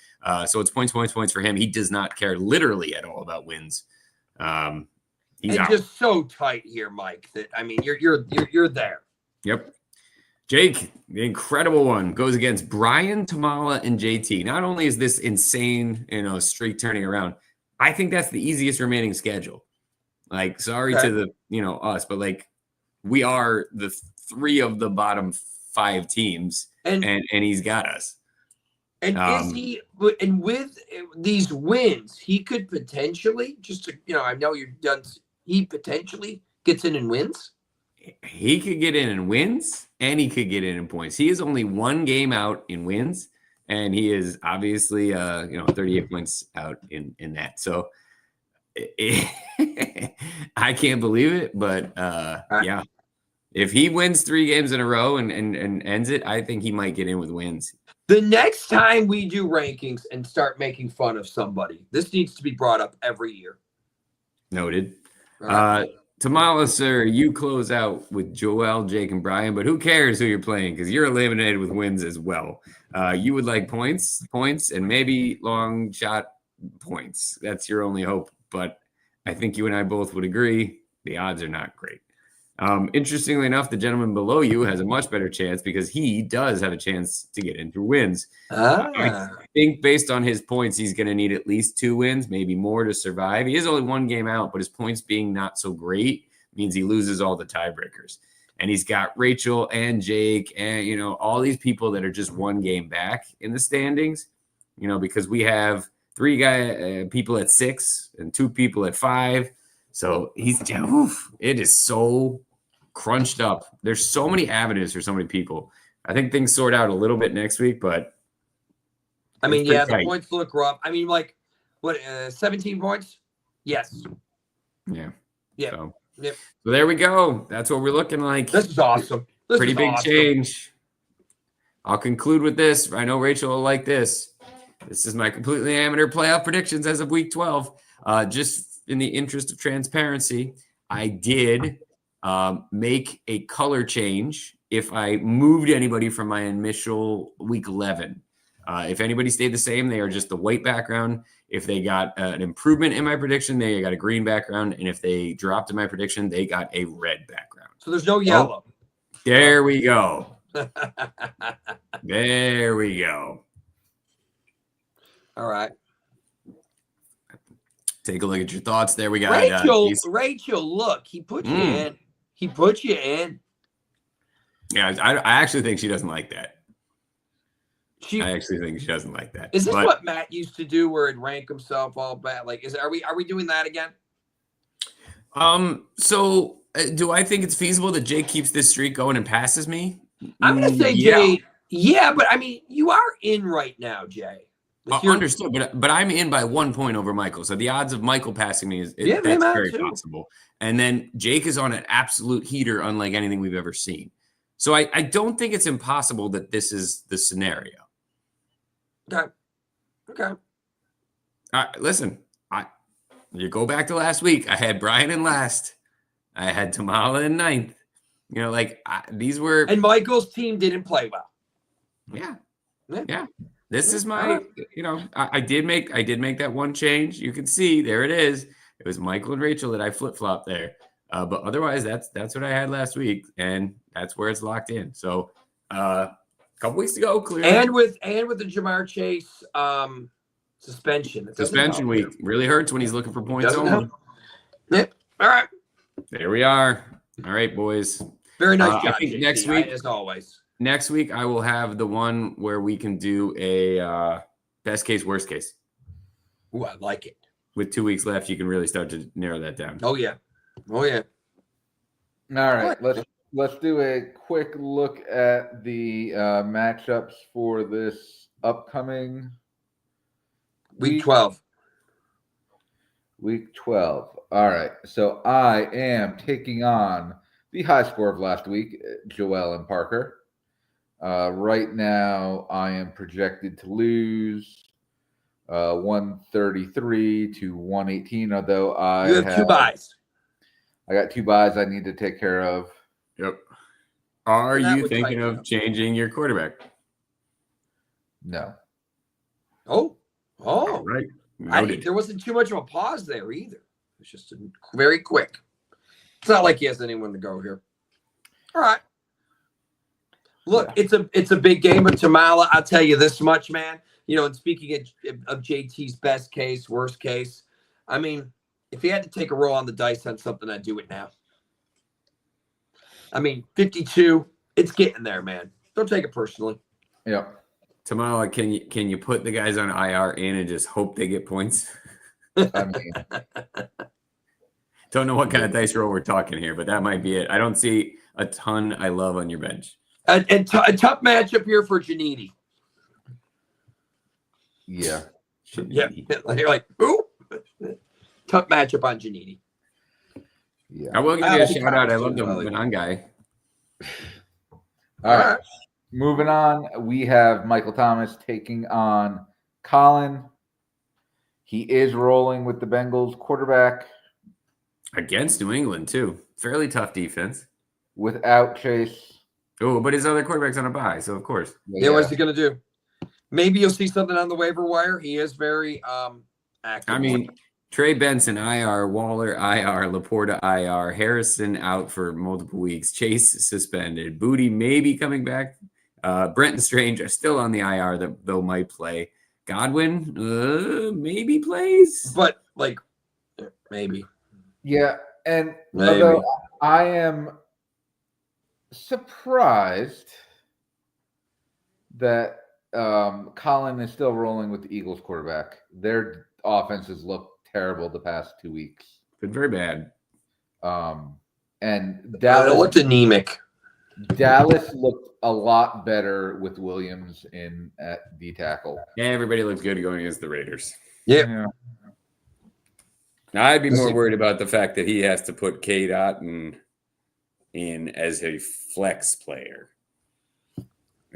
So it's points for him. He does not care literally at all about wins. He's out. Just so tight here, Mike, that I mean you're there. Yep. Jake, the incredible one, goes against Brian, Tamala, and JT. Not only is this insane, streak turning around, I think that's the easiest remaining schedule. Like, sorry to the, us, but like we are the 3 of the bottom 5 teams, and he's got us. And is he? And with these wins, he could potentially I know you're done. He potentially gets in and wins. He could get in and wins, and he could get in points. He is only 1 game out in wins, and he is obviously 38 points out in that. So I can't believe it, but yeah, if he wins 3 games in a row and ends it, I think he might get in with wins. The next time we do rankings and start making fun of somebody, this needs to be brought up every year. Noted. Right. Tamala, sir, you close out with Joel, Jake, and Brian, but who cares who you're playing because you're eliminated with wins as well. You would like points, and maybe long shot points. That's your only hope, but I think you and I both would agree the odds are not great. Interestingly enough, the gentleman below you has a much better chance because he does have a chance to get in through wins. I think based on his points, he's going to need at least 2 wins, maybe more to survive. He is only 1 game out, but his points being not so great means he loses all the tiebreakers. And he's got Rachel and Jake and, all these people that are just 1 game back in the standings, because we have 3 people at 6 and 2 people at 5. So it is so crunched up. There's so many avenues for so many people. I think things sort out a little bit next week, but I mean, the points look rough. I mean, like, what, 17 points? Yes. Yeah. Yeah. So there we go. That's what we're looking like. This is awesome. Pretty big change. I'll conclude with this. I know Rachel will like this. This is my completely amateur playoff predictions as of week 12. Just in the interest of transparency, I did make a color change if I moved anybody from my initial week 11. If anybody stayed the same, they are just the white background. If they got an improvement in my prediction, they got a green background. And if they dropped in my prediction, they got a red background. So there's no yellow. There we go. There we go. All right. Take a look at your thoughts. There we go. Rachel, look, he put you in. He put you in. Yeah, I actually think she doesn't like that. I actually think she doesn't like that. Is this what Matt used to do, where he'd rank himself all bad? Like, are we doing that again? So do I think it's feasible that Jake keeps this streak going and passes me? I'm gonna say Jay. Yeah, but I mean, you are in right now, Jay. Understood, but I'm in by 1 point over Michael. So the odds of Michael passing me that's very possible. And then Jake is on an absolute heater, unlike anything we've ever seen. So I don't think it's impossible that this is the scenario. Okay. Listen, you go back to last week. I had Brian in last. I had Tamala in 9th. These were, and Michael's team didn't play well. Yeah. This is my, I did make that one change. You can see there it is. It was Michael and Rachel that I flip-flopped there. But otherwise, that's what I had last week, and that's where it's locked in. So a couple weeks ago, clearly. And with the Jamar Chase suspension week really hurts when he's looking for points only. Yep. All right. There we are. All right, boys. Very nice job. I think next week, as always. Next week, I will have the one where we can do a best case, worst case. Ooh, I like it. With 2 weeks left, you can really start to narrow that down. Oh yeah. All right, let's do a quick look at the matchups for this upcoming week 12. Week 12. All right, so I am taking on the high score of last week, Joel and Parker. Right now, I am projected to lose 133 to 118. Although You have 2 buys. I got 2 buys I need to take care of. Yep. Are And that you would thinking tighten of up. changing your quarterback? No. Oh, All right. there wasn't too much of a pause there either. It's just very quick. It's not like he has anyone to go here. All right. Look, it's a big game, but Tamala, I'll tell you this much, man. You know, and speaking of JT's best case, worst case, I mean, if he had to take a roll on the dice on something, I'd do it now. I mean, 52, it's getting there, man. Don't take it personally. Yeah. Tamala, can you put the guys on IR in and just hope they get points? I mean, Don't know what kind of dice roll we're talking here, but that might be it. I don't see a ton I love on your bench. A tough matchup here for Janiti. yeah. Yeah. You're like, who? Tough matchup on Janiti. Yeah. I will give you a shout out. I love the Banan guy. All right. Moving on, we have Michael Thomas taking on Colin. He is rolling with the Bengals quarterback. Against New England, too. Fairly tough defense. Without Chase. Oh, but his other quarterback's on a bye, so of course. Yeah, what's he going to do? Maybe you'll see something on the waiver wire. He is very active. I mean, Trey Benson, IR, Waller, IR, Laporta, IR, Harrison out for multiple weeks, Chase suspended, Booty maybe coming back. Brent and Strange are still on the IR that they'll might play. Godwin maybe plays. But, like, maybe. Yeah, and Maybe. although I am surprised that Colin is still rolling with the Eagles quarterback. Their offenses look terrible the past 2 weeks. Been very bad. And It Dallas looked anemic. looked a lot better with Williams in at D tackle. Yeah, everybody looks good going against the Raiders. Yeah. Now, I'd be more worried about the fact that he has to put K. Dotton in as a flex player.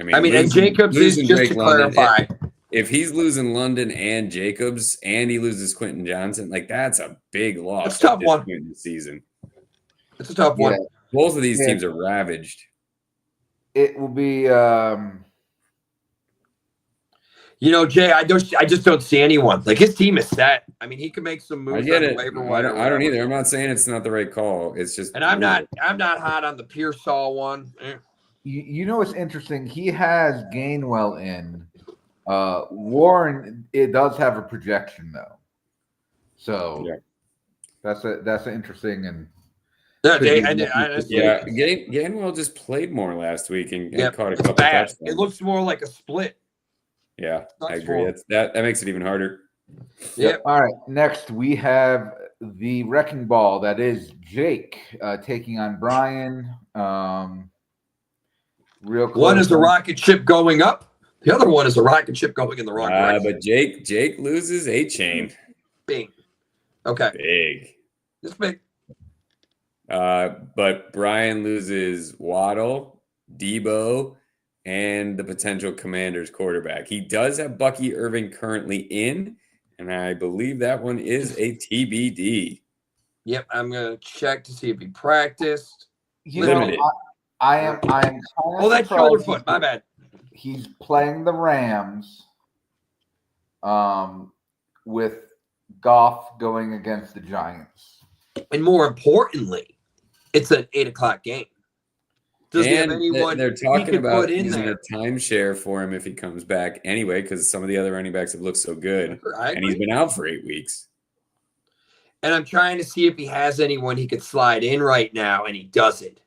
I mean, and Jacobs is just Drake to clarify. If he's losing London and Jacobs and he loses Quentin Johnson, like that's a big loss. It's a tough one in the season. It's a tough one. Both of these teams are ravaged. It will be You know, Jay, I just don't see anyone. Like his team is set. I mean, he can make some moves. I get on it. the waiver wire. I don't either. I'm not saying it's not the right call. It's just, And I'm not hot on the Pearsall one. you know what's interesting? He has Gainwell in. Warren, it does have a projection though. So that's an interesting and Gainwell just played more last week and caught a couple touchdowns. It looks more like a split. Yeah, I agree. That makes it even harder. Yep. All right. Next, we have the wrecking ball. That is Jake taking on Brian. Real close. One is a rocket ship going up. The other one is a rocket ship going in the wrong direction. But Jake loses A-Chain. Big. Okay. Big. It's big. But Brian loses Waddle, Debo, and the potential Commanders quarterback. He does have Bucky Irving currently in, and I believe that one is a TBD. Yep, I'm gonna check to see if he practiced. Limited. I am Oh, that's shoulder foot. My bad. He's playing the Rams with Goff going against the Giants. And more importantly, it's an 8:00 game. Doesn't have anyone they're talking about in using there. a timeshare for him if he comes back anyway, because some of the other running backs have looked so good. And he's been out for 8 weeks. And I'm trying to see if he has anyone he could slide in right now, and he doesn't.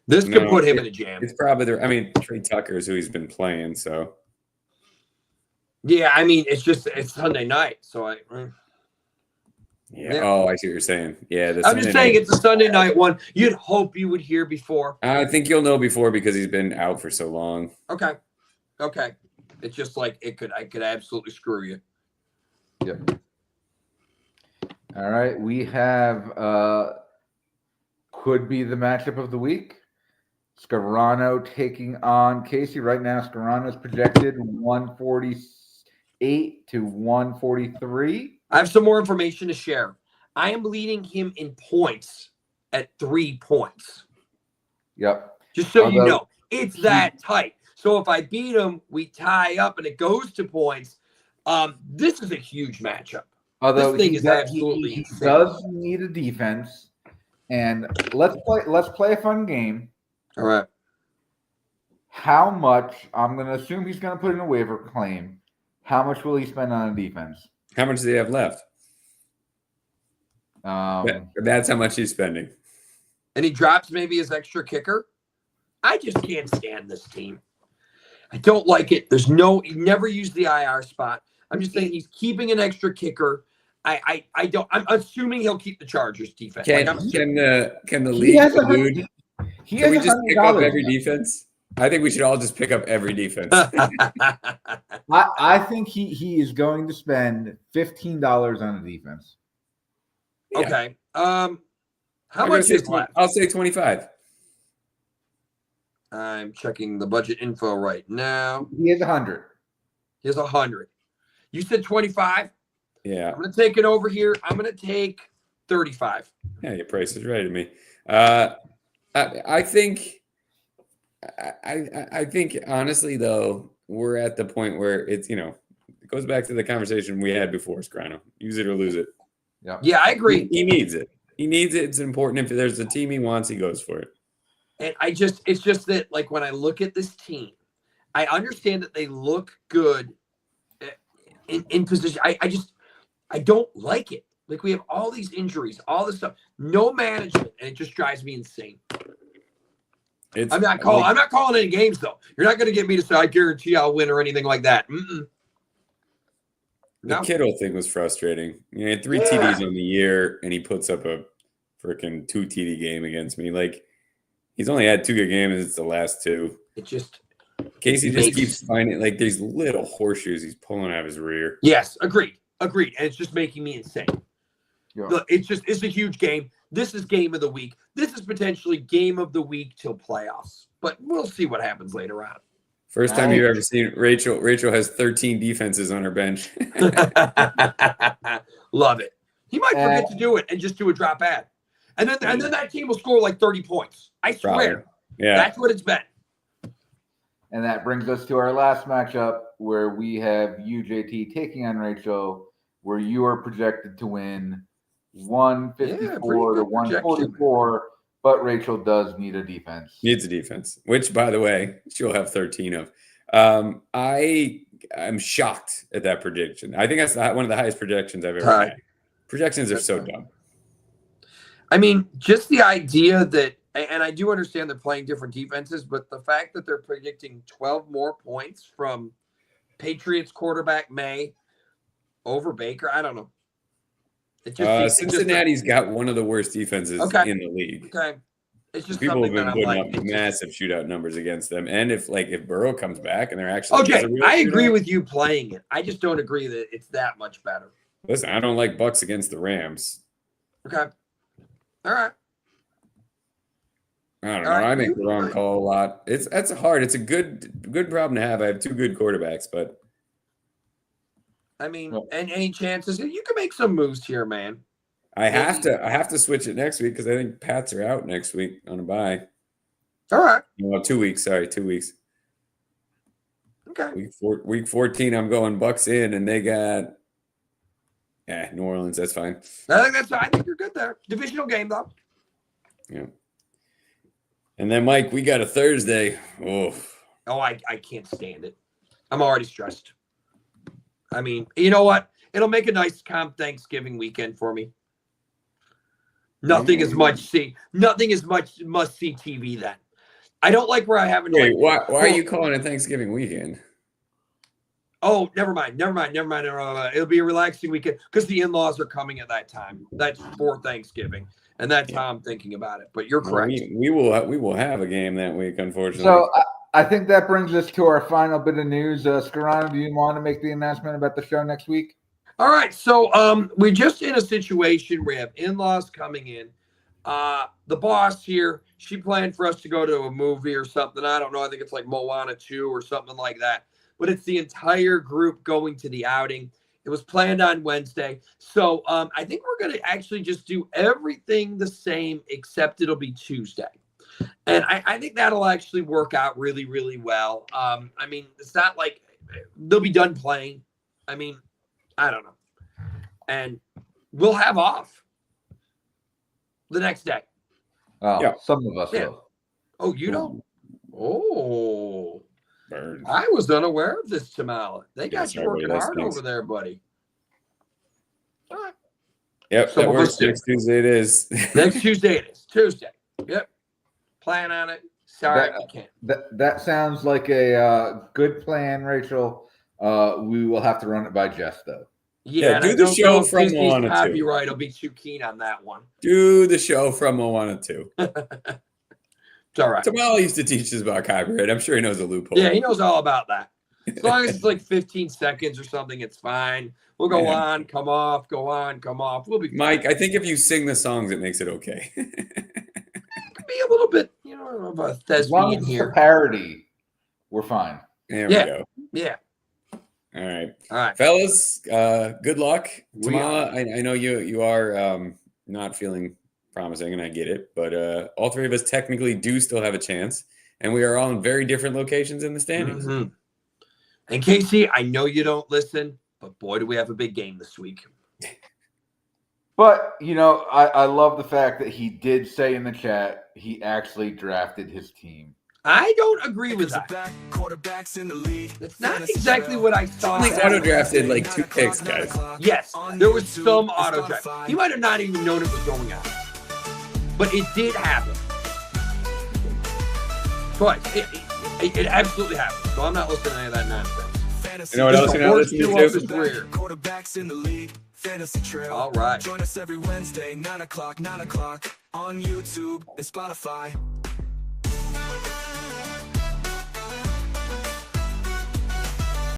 This could put him in a jam. It's probably Trey Tucker is who he's been playing, so. Yeah, I mean, it's Sunday night, so Yeah. Oh, I see what you're saying. Yeah. I'm just saying it's a Sunday night one. You'd hope you would hear before. I think you'll know before because he's been out for so long. Okay. It's just like I could absolutely screw you. Yep. All right. We have could be the matchup of the week. Scarano taking on Casey. Right now, Scarano's projected 148 to 143. I have some more information to share. I am leading him in points at 3 points. Yep. Just so you know, it's that tight. So if I beat him, we tie up and it goes to points. This is a huge matchup. Although this thing is absolutely he does need a defense. And let's play a fun game. All right. How much? I'm going to assume he's going to put in a waiver claim. How much will he spend on a defense? How much does he have left? That's how much he's spending. And he drops maybe his extra kicker. I just can't stand this team. I don't like it. He never used the IR spot. I'm just saying he's keeping an extra kicker. I'm assuming he'll keep the Chargers defense. Can the league collude? Can we just pick up every defense? I think we should all just pick up every defense. I think he is going to spend $15 on a defense. Yeah. Okay. How much is left? I'll say 25. I'm checking the budget info right now. He has 100. He has 100. You said 25? Yeah. I'm going to take it over here. I'm going to take 35. Yeah, your price is right to me. I think honestly though, we're at the point where it's, it goes back to the conversation we had before, Scrino. Use it or lose it. Yeah, I agree. He needs it. He needs it. It's important. If there's a team he wants, he goes for it. And it's just that, like, when I look at this team, I understand that they look good in position. I don't like it. Like, we have all these injuries, all this stuff, no management, and it just drives me insane. I'm not calling any games though. You're not going to get me to say I guarantee I'll win or anything like that. The Kittle thing was frustrating. He had 3 TDs on the year, and he puts up a freaking 2 TD game against me. Like, he's only had 2 good games. It's the last 2. Casey just keeps finding like these little horseshoes he's pulling out of his rear. Yes, agreed. And it's just making me insane. Yeah. Look, it's a huge game. This is game of the week. This is potentially game of the week till playoffs. But we'll see what happens later on. First time you've ever seen Rachel. Rachel has 13 defenses on her bench. Love it. He might forget to do it and just do a drop ad. And then that team will score like 30 points. I swear. Probably. Yeah. That's what it's been. And that brings us to our last matchup where we have UJT taking on Rachel, where you are projected to win 154 to 144, but Rachel does need a defense. Needs a defense, which, by the way, she'll have 13 of. I'm shocked at that prediction. I think that's one of the highest projections I've ever had. Projections are so dumb. I mean, just the idea that, and I do understand they're playing different defenses, but the fact that they're predicting 12 more points from Patriots quarterback May over Baker, I don't know. Cincinnati's got one of the worst defenses in the league. Okay. It's just people have been putting like. up massive shootout numbers against them. And if Burrow comes back and they're actually I agree with you playing it. I just don't agree that it's that much better. Listen, I don't like Bucks against the Rams. Okay. All right. I don't know. I make the wrong call a lot. That's hard. It's a good problem to have. I have 2 good quarterbacks, but I mean, and any chances you can make some moves here, man. I have to switch it next week because I think Pats are out next week on a bye. All right. Well, 2 weeks. Sorry, 2 weeks. Okay. Week 14, I'm going Bucks in, and they got New Orleans. That's fine. I think you're good there. Divisional game though. Yeah. And then Mike, we got a Thursday. Oh, I can't stand it. I'm already stressed. I mean, you know what? It'll make a nice calm Thanksgiving weekend for me. Nothing is much must-see TV then. I don't like where I haven't. Wait, why are you calling it Thanksgiving weekend? Oh, never mind. It'll be a relaxing weekend because the in-laws are coming at that time. That's for Thanksgiving, and that's how I'm thinking about it. But you're correct. We will have a game that week, unfortunately. So I think that brings us to our final bit of news. Scarano, do you want to make the announcement about the show next week? All right. So we're just in a situation where we have in-laws coming in. The boss here, she planned for us to go to a movie or something. I don't know. I think it's like Moana 2 or something like that. But it's the entire group going to the outing. It was planned on Wednesday. So I think we're going to actually just do everything the same, except it'll be Tuesday. And I think that'll actually work out really, really well. I mean, it's not like they'll be done playing. I mean, I don't know. And we'll have off the next day. Oh, Yeah. some of us will. Oh, you don't? Oh. Burn. I was unaware of this, Tamala. They got you sorry, working that hard stinks. over there, buddy. All right. Yep, Some that of us works. do. Next Tuesday it is. Next Tuesday it is. Tuesday. Yep. Plan on it. Sorry, I can't. That sounds like a good plan, Rachel. We will have to run it by Jess, though. Yeah, and do I the don't show know if from Disney's Moana 2. copyright will be too keen on that one. Do the show from Moana 2. It's all right. Tamala used to teach us about copyright. I'm sure he knows a loophole. Yeah, he knows all about that. As long as it's like 15 seconds or something, it's fine. We'll go on, come off, go on, come off. We'll be fine. Mike, I think if you sing the songs, it makes it okay. It could be a little bit, of a As long thespian as it's a here. parody, we're fine. There Yeah. we go. Yeah. All right. All right. Fellas, good luck. We Tamala, I know you are not feeling promising, and I get it, but all three of us technically do still have a chance, and we are all in very different locations in the standings. Mhm. And Casey, I know you don't listen, but boy, do we have a big game this week. But, I love the fact that he did say in the chat he actually drafted his team. I don't agree with Back that. quarterbacks in the league. That's not exactly what I saw. Only auto-drafted like 2 picks, guys. Yes, there was some auto draft. He might have not even known it was going on, but it did happen. Twice. It absolutely happened. So I'm not listening to any of that nonsense. You know what else you're not Worst listening two of to? his career. Quarterbacks in the league. Fantasy Trail. All right. Join us every Wednesday, 9 o'clock on YouTube and Spotify.